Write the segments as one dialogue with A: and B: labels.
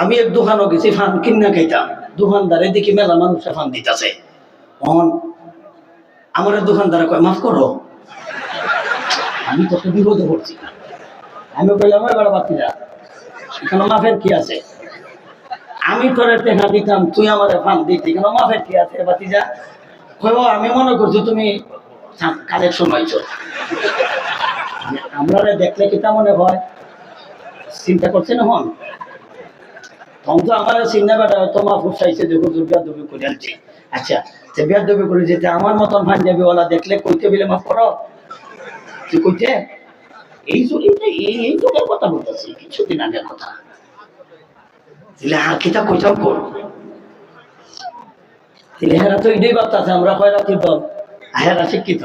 A: আমি এক দোকানও গেছি ফান কিনা খাইতাম, দোকানদারে দেখি মেলা মানুষে ফান দিতেছে। আমার দোকানদারে কয় মাফ করো, আমি তো বিপদে পড়ছি। আমি বললাম এবার বাতিরা এখানে মাফের কি আছে, আমি তোরে টেকা দিতাম তুই আমার ফান দিতি, কেন মাফের কি আছে বাতিজা? কয় আমি মনে করছি তুমি কালেকশন হয়েছ। আমরা দেখলে কি তা মনে হয়, চিন্তা করছেন হন তখন তো আমার চিন্তা বেটা তোমার ফুসাইছে যে হুজুর বিয়াদবি করে আনছি। আচ্ছা বিয়াদবি করে যেতে আমার মতন পাঞ্জাবি ওলা দেখলে কইতে বলে মাফ করো, তুই কইতে এই যুগের কথা বলতেছি, কিছুদিন আগের কথা। আর কিতা কইতাম কর হেরা তো এটাই ভাবতেছে আমরা খয়রাতির দল, হেরা শিক্ষিত,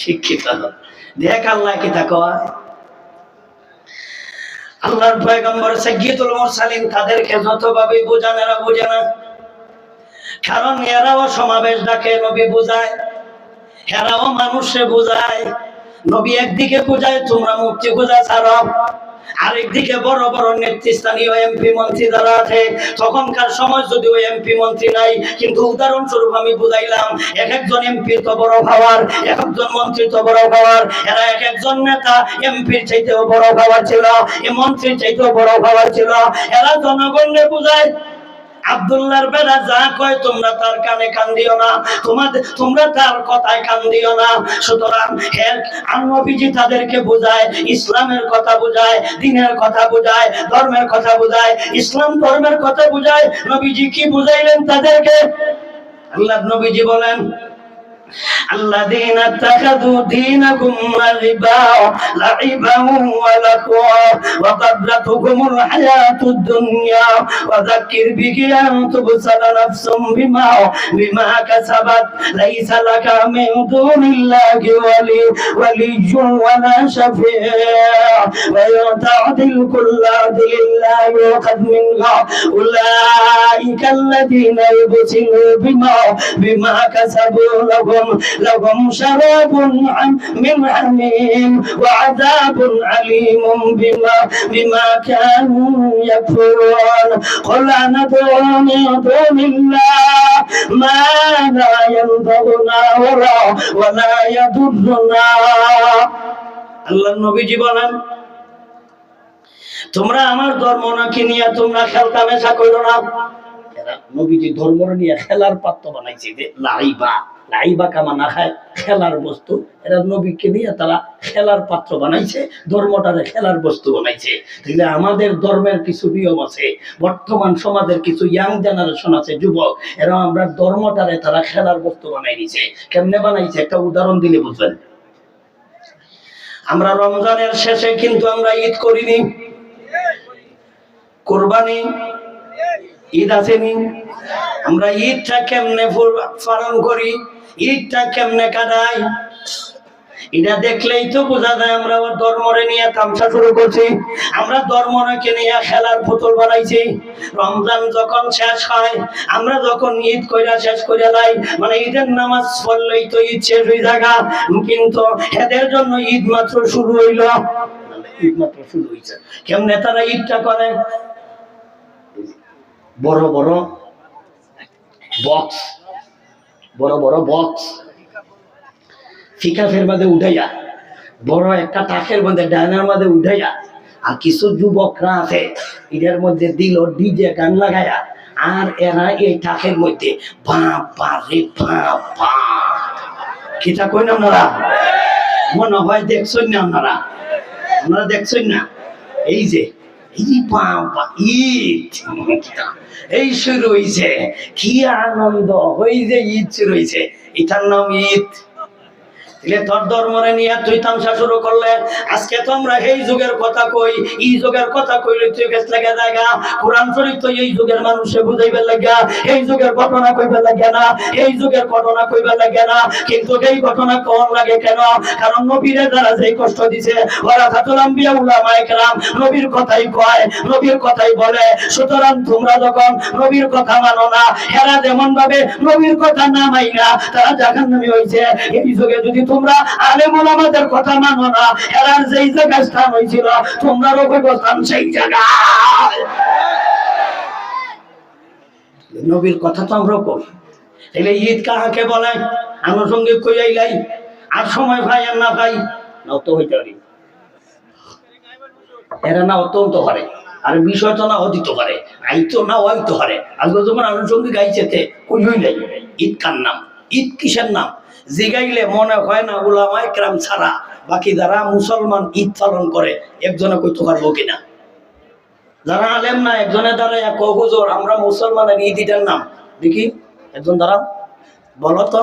A: শিক্ষিত দেখ আল্লাহ কিতা কয়। আল্লাহর পয়গম্বর সাইয়্যিদুল মুরসালিন তাদেরকে যতভাবে বোঝান এরা বোঝে না, কারণ এরাও সমাবেশ ডাকে নবী বোঝায়, এরাও মানুষে বোঝায়। নবী একদিকে বোঝায় তোমরা মুক্তি খোঁজা ছাড়ো, আরেকদিকে বড় বড় নেতৃস্থানীয় এমপি মন্ত্রী যারা আছে, তখনকার সময় যদিও এমপি মন্ত্রী নাই, কিন্তু উদাহরণস্বরূপ আমি বুঝাইলাম এক একজন এমপি তো বড় পাওয়ার, এক একজন মন্ত্রী তো বড় পাওয়ার। এরা এক একজন নেতা এমপির চাইতেও বড় পাওয়ার ছিল, এই মন্ত্রীর চাইতেও বড় পাওয়ার ছিল। এরা জনগণকে বুঝায় আব্দুল্লাহর বেড়া যা কয় তোমরা তার কানে কান দিও না, তোমরা তার কথায় কান দিও না। সুতরাং নবীজি তাদেরকে বোঝায়, ইসলামের কথা বোঝায়, দ্বীনের কথা বোঝায়, ধর্মের কথা বোঝায়, ইসলাম ধর্মের কথা বোঝায়। নবীজি কি বুঝাইলেন তাদেরকে? আল্লাহর নবীজি বলেন الذين اتخذوا دينكم لعبا ولهوا وغرتهم الحياة الدنيا وذكر به أن تبصر نفس بما كسبت ليس لك من دون الله ولي ولا شفيع وإن تعدل كل عدل لا يؤخذ منها أولئك الذين يبصروا بما كسبوا لهم شراب من حميم وعذاب عليم بما كانوا يكفرون قل ندعو من دون الله ما لا ينفعنا ولا يضرنا। আল্লাহর নবীজি বলেন তোমরা আমার ধর্ম নাকি নিয়ে তোমরা খেলতামেশা করো না। নবীজি ধর্ম নিয়ে খেলার পাত্র বানাইছে, যে লাইবা কামানা খায় খেলার বস্তু, এরা নবীকে নিয়ে তারা খেলার পাত্র বানাইছে, ধর্মটারে খেলার বস্তু বানাইছে। তাহলে আমাদের ধর্মের কিছু নিয়ম আছে, বর্তমান সমাজের কিছু ইয়াং জেনারেশন আছে, যুবক, এরা আমরা ধর্মটারে তারা খেলার বস্তু বানাই দিছে। কেমনে বানাইছে একটা উদাহরণ দিলে বুঝবেন। আমরা রমজানের শেষে কিন্তু আমরা ঈদ করিনি, কোরবানি ঈদ আসেনি। আমরা ঈদটা কেমনে পালন করি, ঈদটা কেমনে কাটাই, এটা দেখলেই তো বোঝা যায় আমরা আবার ধর্মরে নিয়ে তামসা শুরু করছি, আমরা ধর্মকে নিয়ে খেলার পুতুল বানাইছি। রমজান যখন শেষ হয়, আমরা যখন ঈদ কইরা শেষ কইরা লাই, মানে ঈদের নামাজ পড়লেই তো ঈদ শেষ হয়ে যাগা, কিন্তু এদের জন্য ঈদ মাত্র শুরু হইল, ঈদ মাত্র শুরু হইছে। কেমনে তারা ঈদটা করে? বড় বড় বক্স, বড় বড় বক্স ফিকাফের মধ্যে উঠাইয়া, বড় একটা টাকের মধ্যে ডায়নার মধ্যে উঠাইয়া, আর কিছু যুবকরা আছে এটার মধ্যে দিল ডিজে গান লাগাইয়া, আর এরা এই টাকের মধ্যে বাবা রে বাবা, কিটা কই না আপনারা? মনে হয় দেখছেন না আপনারা? আপনারা দেখছেন না? এই যে এই শুরু হইছে, কি আনন্দ, ওই যে ঈদ শুরু হইছে, এটার নাম ঈদ। তোর ধর্মরে নিয়ে তুই তামসা শুরু করলে। আজকে তো আমরা এই যুগের কথা কই, এই যুগের কথা কইলে তুই বেশ লাগে জায়গা। কোরআন শরীফ তো এই যুগের মানুষে বুঝাইবে লাগা, এই যুগের ঘটনা কইবে লাগে না, এই যুগের ঘটনা কইবে লাগে না। কিন্তু এই ঘটনা কোন লাগে কেন? কারণ নবীরে যারা যেই কষ্ট দিছে, ওরা খাতুল আম্বিয়া উলামায়ে কেরাম নবীর কথাই কয়, নবীর কথাই বলে। সুতরাং তোমরা যখন নবীর কথা মানো না, এরা যেমন ভাবে নবীর কথা না মাইনা তারা জাহান্নামী হইছে, এই যুগে যদি তোমরা আলেম ওলামাদের কথা মানো না, এরার যেই জায়গায় স্থান হয়েছিল তোমরারও স্থান সেই জায়গায়। নবীর কথা তো আমরা কই। তাহলে ঈদ কাহাকে বলে? আনুষঙ্গিক কই আইলাই আর সময় ভাই আর না ভাই নাও তো হইতে পারি, এরা না অত্যন্ত পারে আর বিষয় তো না অদিত পারে, আইতো না হইতে পারে। আজকে যখন আনুষঙ্গিক গাইছেতে কই হইলাই ঈদ কার নাম, ঈদ কিসের নাম জিগাইলে মনে হয় না উলামায়ে কেরাম ছাড়া বাকি যারা মুসলমান ঈদ পালন করে একজনে কইতে পারবো কিনা? যারা আলেম না একজনে দাঁড়ায় হুজুর আমরা মুসলমানের ঈদ ঈদের নাম দেখি, একজন দাঁড়াও বলো তো।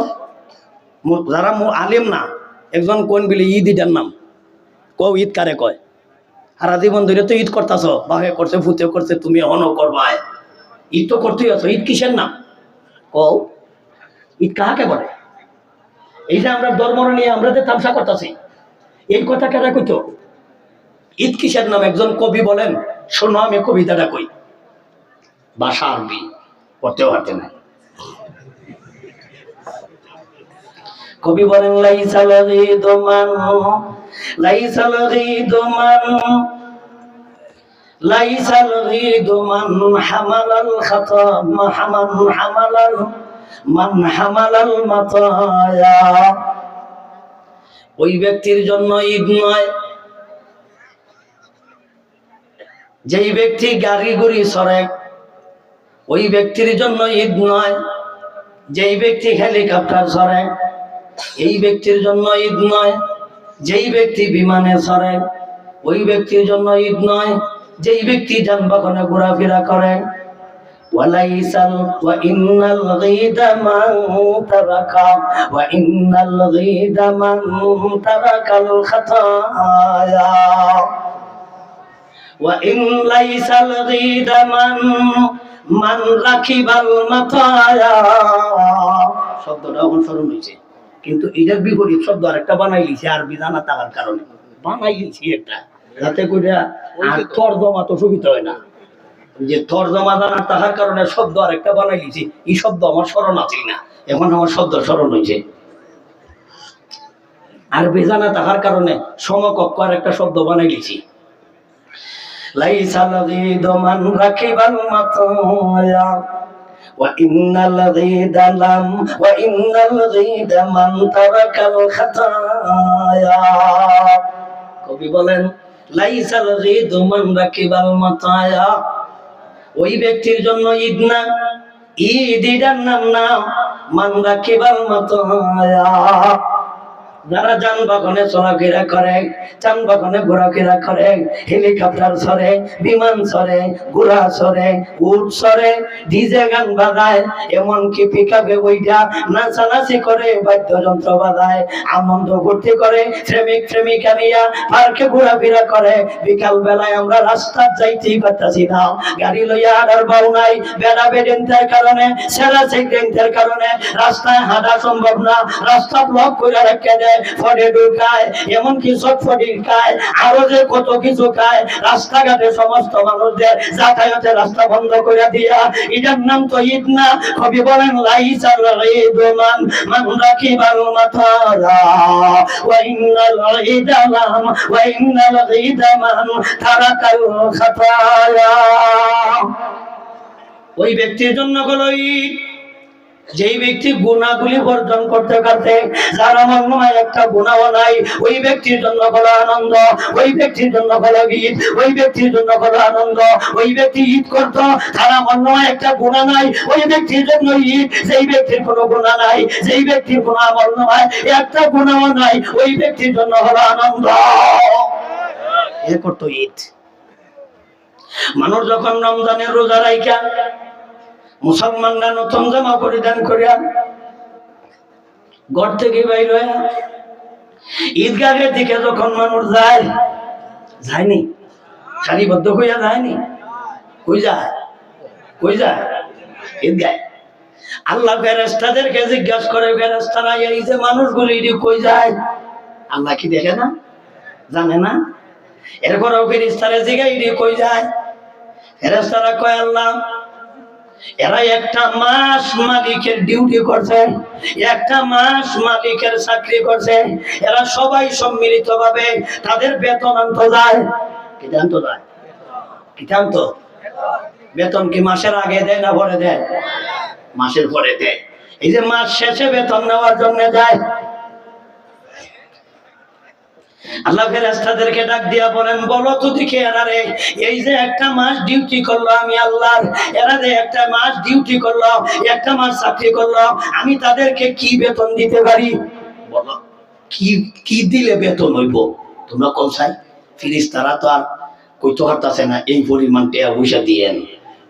A: যারা আলেম না একজন কোন বিলে ঈদ ঈদের নাম কও, ঈদ কারে কয়? সারা জীবন ধরে তো ঈদ করতেছ, বাহে করছে ফুতে করছে, তুমি অন করবা, ঈদ তো করতেই আছো, ঈদ কিসের নাম কও? ঈদ কাহাকে বলে? এই যে আমরা ধর্ম নিয়ে আমরা যে তামসা করতেছি এই কথা কেনা কইতো? ঈদ কিসের নাম একজন কবি বলেন, শোনো আমি কবিতাটা কই, ভাষা আরবি পড়তেও হাতে নাই। কবি বলেন লাইসাল ঈদু মান লাইসাল ঈদু মান লাইসাল ঈদু মান হামালাল খাতা মান হামালাল মাতায়া। ওই ব্যক্তির জন্য ঈদ নয় যেই ব্যক্তি গাড়ি গুড়ি সরে, ওই ব্যক্তির জন্য ঈদ নয় যেই ব্যক্তি হেলিকপ্টার সরে, এই ব্যক্তির জন্য ঈদ নয় যেই ব্যক্তি বিমানে সরে, ওই ব্যক্তির জন্য ঈদ নয় যেই ব্যক্তি যানবাহনে ঘোরাফেরা করে। ওয়ালাইসাল ওয়া ইন্নাল গীদা মান তারাকা ওয়া ইন্নাল গীদা মান তারাকাল খাতায়া ওয়া ইন লাইসাল গীদা মান রাকিবাল মাতায়া। শব্দটা এখন স্মরণ হয়েছে, কিন্তু এটার বিপরীত শব্দ আরেকটা বানাই লিছি আরবি জানা থাকার কারণে বানাই লিছি একটা, যাতে করে আর তর্জমা তো সুবিধা হয় না, যে তর্জমা জানা থাকার কারণে শব্দ আরেকটা বানাই লিছি। এই শব্দ আমার স্মরণ আছে না, এখন আমার শব্দ স্মরণ হয়েছে। আরবি জানা থাকার কারণে সমকক্ষ আরেকটা শব্দ বানাই লিছি। লাইসাল গীদু মান রাকিবাল মাতায়া ওয়া ইন্নাল গীদা মান তারাকাল খাতায়া। কবি বলেন লাইসাল গীদু মান রাকিবাল মাতায়া, ওই ব্যক্তির জন্য ঈদ না, ঈদ ঈদের নাম না মান রাকিবাল মাতায়া। যারা যানবাহনে চলাফেরা করে, যানবাহনে ঘোরাফেরা করে, হেলিকপ্টার চড়ে, বিমান চড়ে, ঘোড়া চড়ে, উট চড়ে, ডিজে গান বাজায়, এমনকি পিকআপে বইটা নাচানাচি করে, বাদ্যযন্ত্র বাজায়, আনন্দ ফুর্তি করে, প্রেমিক প্রেমিকা নিয়ে পার্কে ঘোরাফেরা করে। বিকাল বেলায় আমরা রাস্তা যাইতেই পারতাছি না, গাড়ি লইয়া হাঁটার বাউ নাই, বেড়া বেডেন্টের কারণে, সেরা সেক্রেন্টের কারণে রাস্তায় হাঁটা সম্ভব না, রাস্তা ব্লক করে রেখে দেয়, ফটে ঢুকায়, এমনকি চটফটি খায়, আরো যে কত কিছু খায়। রাস্তাঘাটে সমস্ত মানুষদের যাতায়াতের রাস্তা বন্ধ করে দিয়া, এটার নাম তো ঈদ না। কবি বলেন লাইসাল ঈদু মান রাকিবাল মাতায়া ওয়া ইন্নাল ঈদা মান তারাকাল খাতায়া। ওই ব্যক্তির জন্য হলো ঈদ যেই ব্যক্তি গুনাহগুলি বর্জন করতে করতে যার আমার নয় একটা গুনাহ নাই, ওই ব্যক্তির জন্য হলো আনন্দ, ওই ব্যক্তির জন্য হলো ঈদ, ওই ব্যক্তির জন্য হলো আনন্দ। ওই ব্যক্তি ঈদ করতো তার আমার নয় একটা গুনাহ নাই, ওই ব্যক্তির জন্য ঈদ। যেই ব্যক্তির কোনো গুনাহ নাই, যেই ব্যক্তির কোনো আমল নয়, একটা গুনাহ নাই, ওই ব্যক্তির জন্য হলো আনন্দ, এ করতো ঈদ। মানুষ যখন রমজানের রোজা রাখা, মুসলমানরা নতুন জামা পরিধান করিয়া ঘর থেকে বাইর হইয়া ঈদগাহের দিকে যখন মানুষ যায়, যায়নি সারিবদ্ধ হইয়া যায়নি, কই যায়? কই যায়? ঈদগাহে। আল্লাহ ফেরেশতাদেরকে জিজ্ঞাসা করে, ফেরেশতারা এই যে মানুষগুলি কই যায়? আল্লাহ কি দেখে না? জানে না? এরপরও ফেরেশতারা জিজ্ঞাসা কই যায়? ফেরেশতারা কয় আল্লাহ এরা একটা মাস মালিকের ডিউটি করছে, একটা মাস মালিকের চাকরি করছে, এরা সবাই সম্মিলিত ভাবে তাদের বেতন আনতে যায়। কি আনতে যায়? কি আনতো? বেতন কি মাসের আগে দেয় না পরে দেয়? মাসের পরে দেয়। এই যে মাস শেষে বেতন নেওয়ার জন্য যায়, আল্লাহ ফেরেশতাদেরকে ডাক দিয়া বলেন, বলো তো দেখি এরা রে, এই যে একটা মাস ডিউটি করলো আমি আল্লাহর, এরা যে একটা মাস ডিউটি করলো, একটা মাস চাকরি করলো, আমি তাদেরকে কি বেতন দিতে পারি? বলো কি কি দিলে বেতন হইব? তোমরা কোন চাই? ফেরেশতারা তো আর কইতে পারতাছে না এই পরিমাণ টাকা পয়সা দিয়েন।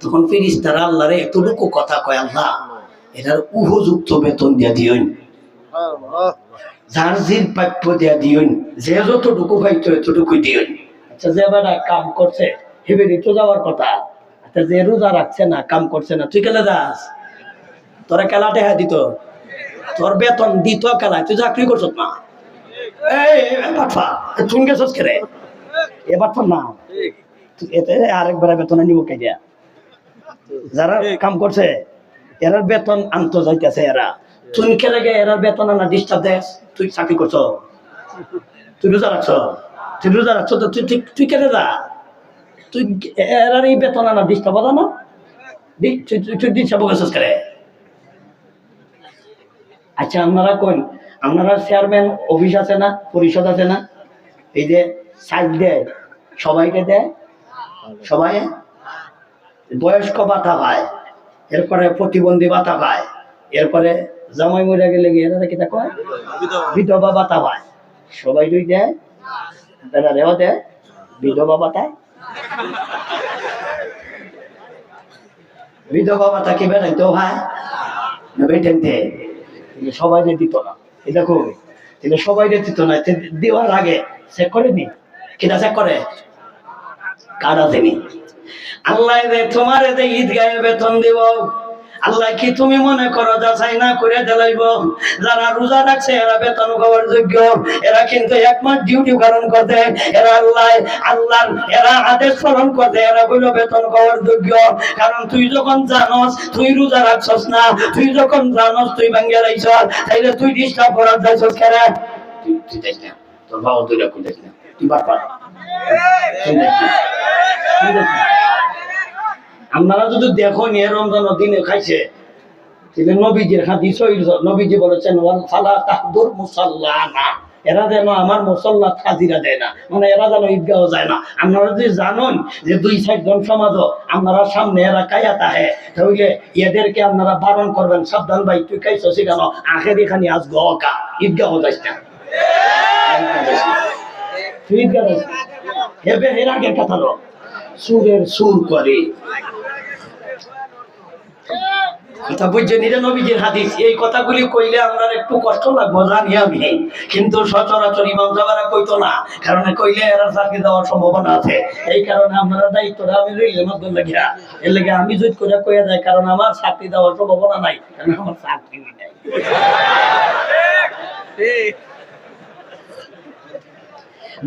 A: তখন ফেরেশতারা আল্লাহরে এতটুকু কথা কয়, আল্লাহ এটার উপযুক্ত বেতন দিয়া দিয়েন, যার জির প্রাপ্য দিয়া দিয়েন, যে যতটুকু পাইতো এতটুকু দিয়েন। আচ্ছা যে বেটা কাম করছে হেবেরি তো যাওয়ার কথা, আচ্ছা যে রোজা রাখছে না, কাম করছে না, তুই কেলা যাস? তোরা কেলা টেহা দিত, তোর বেতন দিত কেলা, তুই চাকরি করছ না? এই বাটফা তুমি গেছস কে রে? এ বাটফা না, এতে আরেকবার বেতন নিব কে দিয়া? যারা কাম করছে এরার বেতন আনতে যাইতেছে, এরা তুই কে লাগে এরার বেতন আনা ডিস্টার্ব দেস? তুই চাকরি করছ, তুই রোজা রাখছ, তুই রোজা রাখছ তো তুই তুই কেটে যা, তুই এরার এই বেতন আনা ডিস্টার্ব হতো না? তুই ডিস্টার্ব গেছস কে? আচ্ছা আপনারা কোন, আপনারা চেয়ারম্যান অফিস আছে না, পরিষদ আছে না, এই যে সাইড দেয় সবাইকে দেয়, সবাই বয়স্ক ভাতা পায়, এরপরে প্রতিবন্ধী ভাতা পায়, এরপরে জামাই মরে গেলে গিয়ে এরা কি তা কয় বিধবা ভাতা পায়, সবাই দুই দেয়, বেড়ারেও দেয় বিধবা ভাতায়। বিধবা ভাতা কি বেড়াইতেও হয় না? বেটেন দেয়, সবাই দিত না। এই দেখো সবাই দিত না, দেওয়ার আগে চেক করেনি, কিনা চেক করে কারা দেনি। আল্লাহ তোমার ঈদগাহে বেতন দিব, আল্লাহ কি তুমি মনে করো যাচাই না করে দিলাইব? যারা রোজা রাখছে এরা বেতন পাওয়ার যোগ্য, এরা কিন্তু এক মাস ডিউটি পালন করতে, এরা আল্লাহর এরা আদেশ পালন করতে, এরা বলল বেতন পাওয়ার যোগ্য। কারণ তুই যখন জানস তুই রোজা রাখছস না, তুই যখন জানস তুই ভাঙ্গিয়া রাখছস, তাইলে তুই ডিস্টার্ব করার যাইছস কেন? তুই দেখ না তোর বাবা, তুই রাখুন দেখ না, তুই বাপা আপনারা যদি দেখো নিয়ে রমজান দিনে খাইছে, তাহলে নবীজির হাদিস, নবীজি বলেছেন ওয়াল ফালা তাহদুর মুসাল্লানা, এরা যেন আমার মুসল্লা হাজিরা দেয় না, মানে এরা যেন ঈদগাহ যায় না। আপনারা যদি জানেন যে 2-4 জন সমাজ আপনারা সামনে এরা কায়া তাহে, তাহলে এদেরকে আপনারা বারণ করবেন, সাবধান ভাই তুই খাইছো সেখানে আখের এখানে আসবো অকা, ঈদগাহ যাইস না, তুই ঈদগাহ যাইস না। হেবে এর আগের কথা লো সুরের সুর করে কথা বুঝছেন? এটা নবীজির হাদিস। এই কথাগুলি কইলে আমরা একটু কষ্ট লাগবো জানি আমি, কিন্তু সচরাচর ইমাম সাহেবরা কইতো না, কারণ কইলে এরা চাকরি দেওয়ার সম্ভাবনা আছে। এই কারণে আপনারা দায়িত্বটা আমি লইলে মাধ্যম লাগিয়া, এর লেগে আমি জুত করে কইয়া যায়, কারণ আমার চাকরি দেওয়ার সম্ভাবনা নাই, কারণ আমার চাকরি নাই।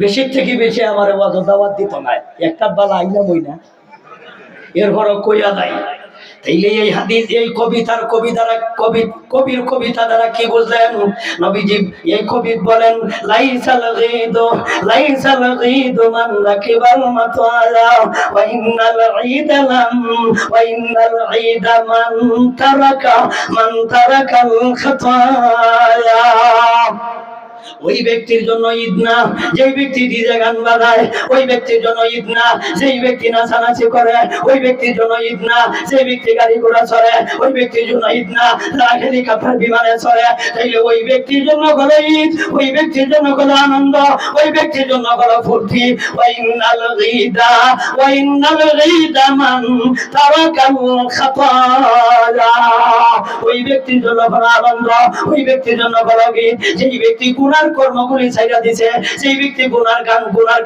A: বেশির থেকে বেশি আমার দাওয়াত দিত না, একটা বেলা আইলাম ওই না, এর ঘর কইয়া যায়। তাইলে এই হাদিস, এই কবির কবিতা দ্বারা কি বুঝলেন? নবীজি এই কবি বলেন লাইসাল গীদু মান রাকিবাল মাতায়া ওয়া ইন্নাল ঈদা মান তারাকাল খাতায়া। ওই ব্যক্তির জন্য ঈদ না যেই ব্যক্তি ডিজে গান বাজায়, ওই ব্যক্তির জন্য ঈদ না যেই ব্যক্তি নাচানাচি করে, ওই ব্যক্তির জন্য ঈদ না যেই ব্যক্তি গাড়ি ঘোড়া চড়ে, ওই ব্যক্তির জন্য ঈদ না যারা হেলিকপ্টার বিমানে চড়ে। তাইলে ওই ব্যক্তির জন্য হলো ঈদ, ওই ব্যক্তির জন্য হলো আনন্দ, ওই ব্যক্তির জন্য হলো ফুর্তি। ওয়াইন্নাল ঈদা মান তারাকাল খাতায়া, ওই ব্যক্তির জন্য হলো আনন্দ, ওই ব্যক্তির জন্য হলো ঈদ যেই ব্যক্তি গুনার কর্মগুলি ছাইড়া দিছে, সেই ব্যক্তি গুনার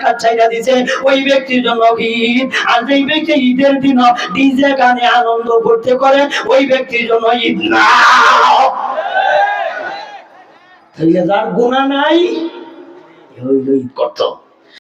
A: কাজ ছাইড়া দিছে, ওই ব্যক্তির জন্য ঈদ। আর যেই ব্যক্তি ঈদের দিন ডিজে গানে আনন্দ করতে করে, ওই ব্যক্তির জন্য ঈদ না। তাহলে যার গুনাহ নাই হইল ঈদ করত।